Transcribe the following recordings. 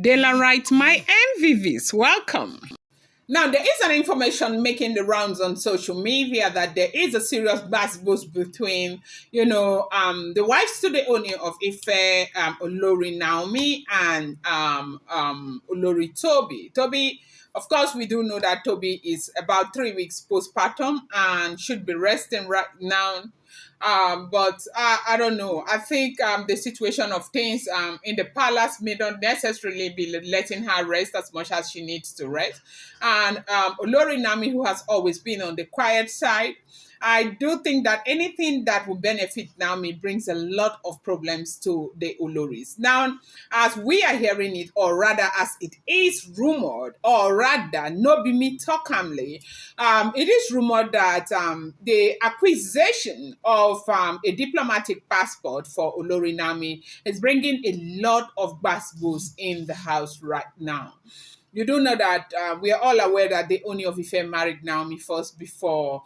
Daylight, my MVVs, welcome. Now, there is an information making the rounds on social media that there is a serious buzz between, the wives to the Ooni of Ife, Olori Naomi and Olori Tobi. Tobi, of course, we do know that Tobi is about 3 weeks postpartum and should be resting right now. But I don't know. I think the situation of things in the palace may not necessarily be letting her rest as much as she needs to rest. And Olori Nami, who has always been on the quiet side, I do think that anything that will benefit Naomi brings a lot of problems to the Oloris. Now, as we are hearing it, or rather as it is rumored, or rather, no be me talk calmly, it is rumored that the acquisition of a diplomatic passport for Olori Naomi is bringing a lot of buzz in the house right now. You do know that we are all aware that the Ooni of Ife married Naomi first before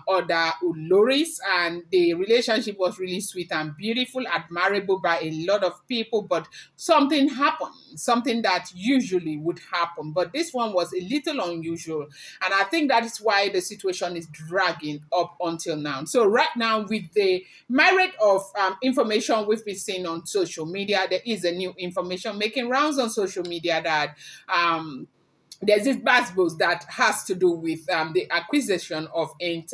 other Oloris, and the relationship was really sweet and beautiful, admirable by a lot of people. But something happened, something that usually would happen. But this one was a little unusual, and I think that is why the situation is dragging up until now. So right now, with the myriad of information we've been seeing on social media, there is a new information making rounds on social media that there's this buzz that has to do with the acquisition of a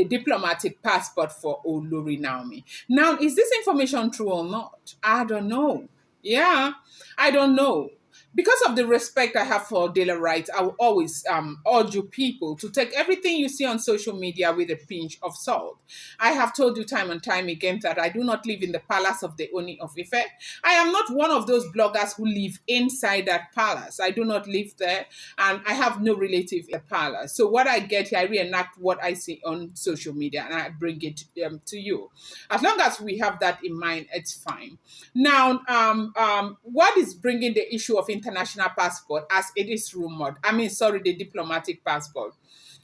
diplomatic passport for Olori Naomi. Now, is this information true or not? I don't know. Yeah, I don't know. Because of the respect I have for daily rights, I will always urge you people to take everything you see on social media with a pinch of salt. I have told you time and time again that I do not live in the palace of the Ooni of Ife. I am not one of those bloggers who live inside that palace. I do not live there, and I have no relative in the palace. So what I get here, I reenact what I see on social media, and I bring it to you. As long as we have that in mind, it's fine. Now, what is bringing the issue of international passport, as it is rumored? The diplomatic passport.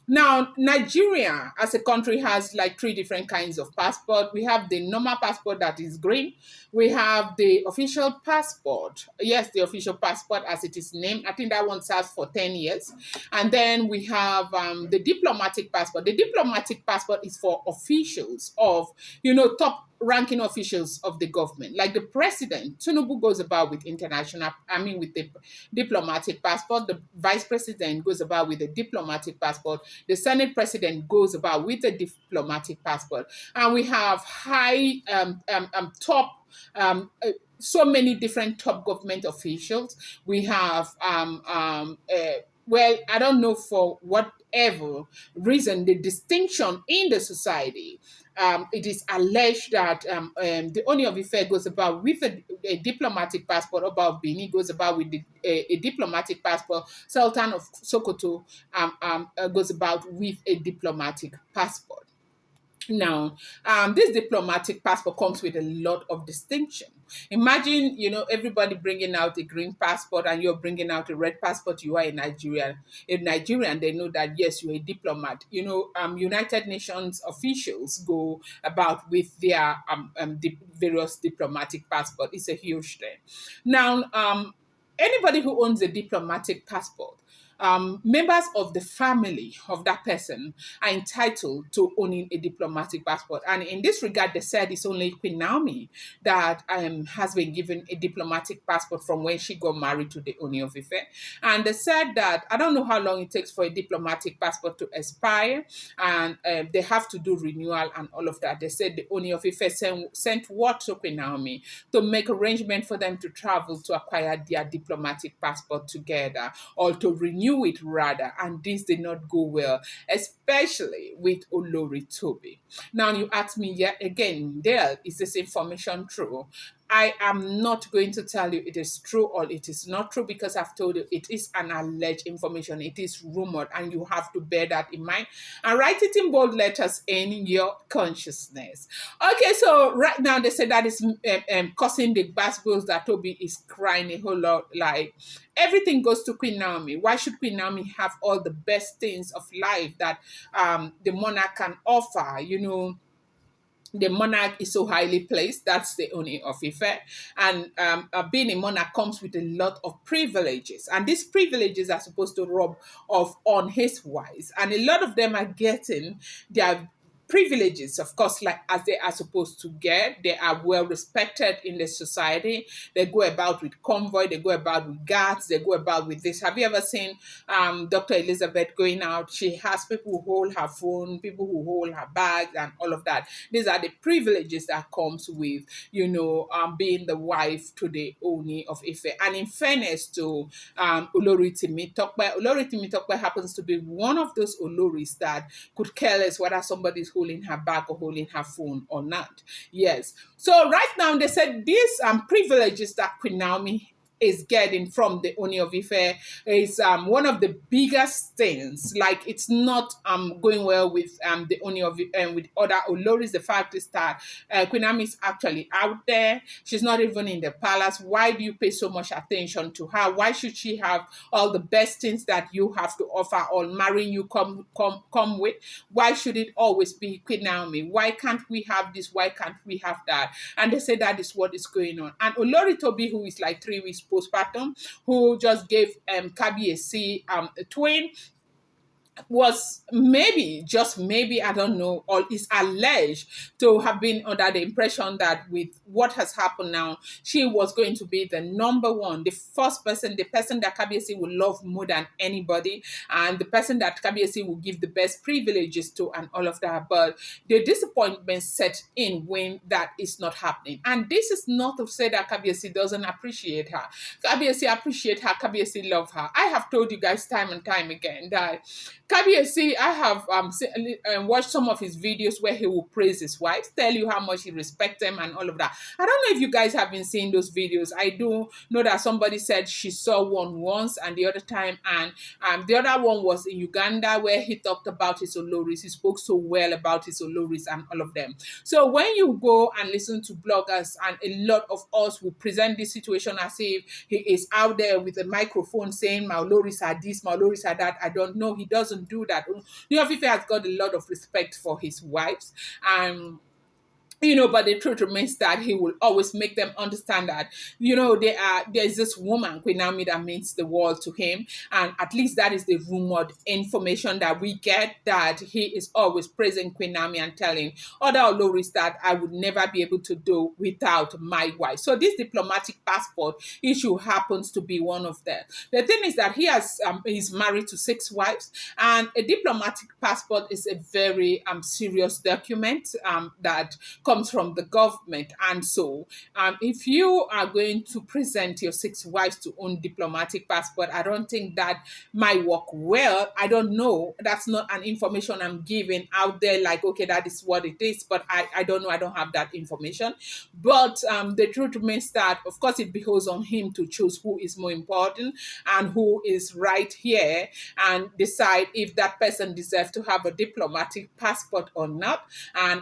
Now, Nigeria as a country has like three different kinds of passport. We have the normal passport that is green. We have the official passport. Yes, the official passport as it is named. I think that one serves for 10 years. And then we have the diplomatic passport. The diplomatic passport is for officials of, top ranking officials of the government. Like the president, Tinubu goes about with with the diplomatic passport. The vice president goes about with the diplomatic passport. The Senate president goes about with a diplomatic passport. And we have top so many different top government officials. We have I don't know for whatever reason, the distinction in the society. It is alleged that the Ooni of Ife goes about with a diplomatic passport. About Benin goes about with a diplomatic passport. Sultan of Sokoto goes about with a diplomatic passport. Now, this diplomatic passport comes with a lot of distinction. Imagine, everybody bringing out a green passport and you're bringing out a red passport. You are a Nigerian. In Nigerian, they know that, yes, you're a diplomat. United Nations officials go about with their various diplomatic passport. It's a huge thing. Now, anybody who owns a diplomatic passport, members of the family of that person are entitled to owning a diplomatic passport. And in this regard, they said it's only Queen Naomi that has been given a diplomatic passport from when she got married to the Ooni of Ife. And they said that I don't know how long it takes for a diplomatic passport to expire, and they have to do renewal and all of that. They said the Ooni of Ife sent word to Queen Naomi to make arrangement for them to travel to acquire their diplomatic passport together, or to renew it rather, and this did not go well, especially with Olori Tobi. Now you ask me yet again, Dale, is this information true? I am not going to tell you it is true or it is not true, because I've told you it is an alleged information. It is rumored, and you have to bear that in mind and write it in bold letters in your consciousness. Okay, so right now they say that is causing the buzz that Tobi is crying a whole lot. Like, everything goes to Queen Naomi. Why should Queen Naomi have all the best things of life that the monarch can offer? the monarch is so highly placed. That's the Ooni of Ife. And being a monarch comes with a lot of privileges. And these privileges are supposed to rub off on his wives. And a lot of them are getting their privileges, of course, like as they are supposed to get. They are well respected in the society. They go about with convoy, they go about with guards, they go about with this. Have you ever seen Dr. Elizabeth going out? She has people who hold her phone, people who hold her bags, and all of that. These are the privileges that comes with, being the wife to the Ooni of Ife. And in fairness to Olori Temitope, Olori Temitope happens to be one of those Oloris that could care less whether somebody's holding her bag or holding her phone or not. Yes. So right now they said these privileges that Queen Naomi is getting from the Ooni of Ife is one of the biggest things. Like, it's not going well with the Ooni of Ife with other Oloris. The fact is that Queen Naomi is actually out there. She's not even in the palace. Why do you pay so much attention to her? Why should she have all the best things that you have to offer or marrying you come with? Why should it always be Queen Naomi? Why can't we have this? Why can't we have that? And they say that is what is going on. And Olori Tobi, who is like 3 weeks postpartum, who just gave Kabiyesi a twin, was maybe, just maybe, I don't know, or is alleged to have been under the impression that with what has happened now, she was going to be the number one, the first person, the person that Kabiyesi will love more than anybody, and the person that Kabiyesi will give the best privileges to, and all of that. But the disappointment set in when that is not happening. And this is not to say that Kabiyesi doesn't appreciate her. Kabiyesi appreciate her, Kabiyesi love her. I have told you guys time and time again that Kabiyesi, I have watched some of his videos where he will praise his wives, tell you how much he respects them and all of that. I don't know if you guys have been seeing those videos. I do know that somebody said she saw one once and the other time, and the other one was in Uganda where he talked about his Oloris. He spoke so well about his Oloris and all of them. So when you go and listen to bloggers, and a lot of us will present this situation as if he is out there with a microphone saying my Oloris are this, my Oloris are that. I don't know. He doesn't do that. Ooni of Ife has got a lot of respect for his wives, and but the truth remains that he will always make them understand that, there's this woman, Queen Naomi, that means the world to him. And at least that is the rumored information that we get, that he is always praising Queen Naomi and telling other Oloris that I would never be able to do without my wife. So this diplomatic passport issue happens to be one of them. The thing is that he's married to 6 wives, and a diplomatic passport is a very serious document that comes from the government. And so if you are going to present your 6 wives to own diplomatic passport, I don't think that might work well. I don't know. That's not an information I'm giving out there like, okay, that is what it is. But I don't know. I don't have that information. But the truth remains that, of course, it behoves on him to choose who is more important and who is right here, and decide if that person deserves to have a diplomatic passport or not. And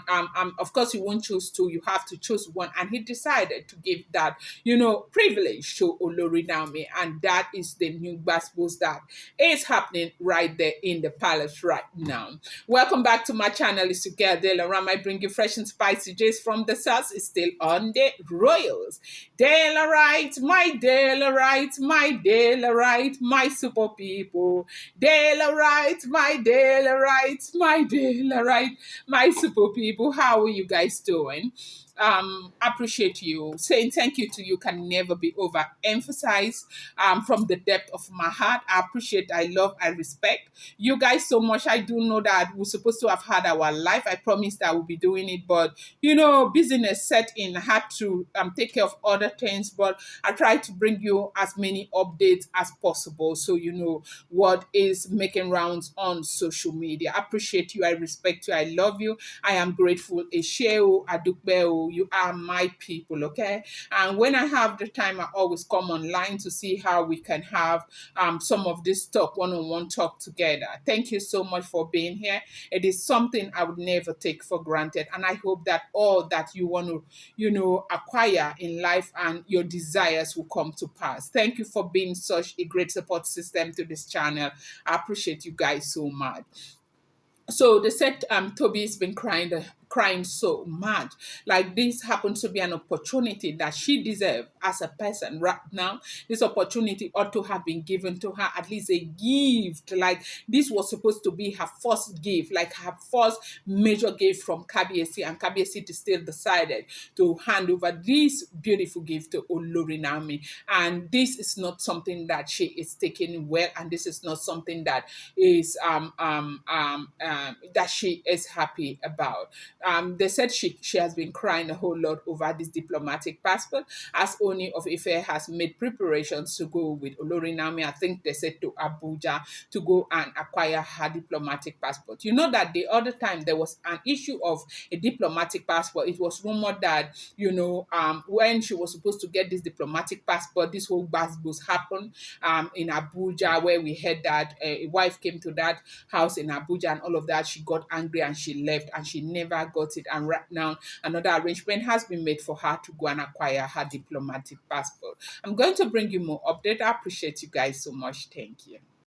of course, you won't choose 2, you have to choose one. And he decided to give that, privilege to Olori Naomi. And that is the new gospels that is happening right there in the palace right now. Welcome back to my channel. It's together Dela. I bring you fresh and spicy gist from the south. It's still on the royals. Dela right, my Dela right, my Dela right, my super people. Dela right, my Dela right, my Dela right, my super people. How are you guys doing? Appreciate you. Saying thank you to you can never be overemphasized. From the depth of my heart, I appreciate, I love, I respect you guys so much. I do know that we're supposed to have had our life. I promised I would be doing it, but business set in. I had to take care of other things, but I try to bring you as many updates as possible, so you know what is making rounds on social media. I appreciate you. I respect you. I love you. I am grateful. Esheo, Adukbeo, you are my people, okay? And when I have the time, I always come online to see how we can have some of this talk, one-on-one talk together. Thank you so much for being here. It is something I would never take for granted. And I hope that all that you want to, acquire in life and your desires will come to pass. Thank you for being such a great support system to this channel. I appreciate you guys so much. So they said Tobi's been crying crying so much. Like this happens to be an opportunity that she deserved as a person right now. This opportunity ought to have been given to her, at least a gift. Like this was supposed to be her first gift, like her first major gift from KBSC, and KBSC still decided to hand over this beautiful gift to Olori Naomi. And this is not something that she is taking well, and this is not something that is that she is happy about. They said she has been crying a whole lot over this diplomatic passport, as Ooni of Ife has made preparations to go with Olori Naomi. I think they said to Abuja to go and acquire her diplomatic passport. You know that the other time there was an issue of a diplomatic passport. It was rumored that, when she was supposed to get this diplomatic passport, this whole bus happened in Abuja, where we heard that a wife came to that house in Abuja and all of that. She got angry and she left, and she never got it. And right now, another arrangement has been made for her to go and acquire her diplomatic passport. I'm going to bring you more update. I appreciate you guys so much. Thank you.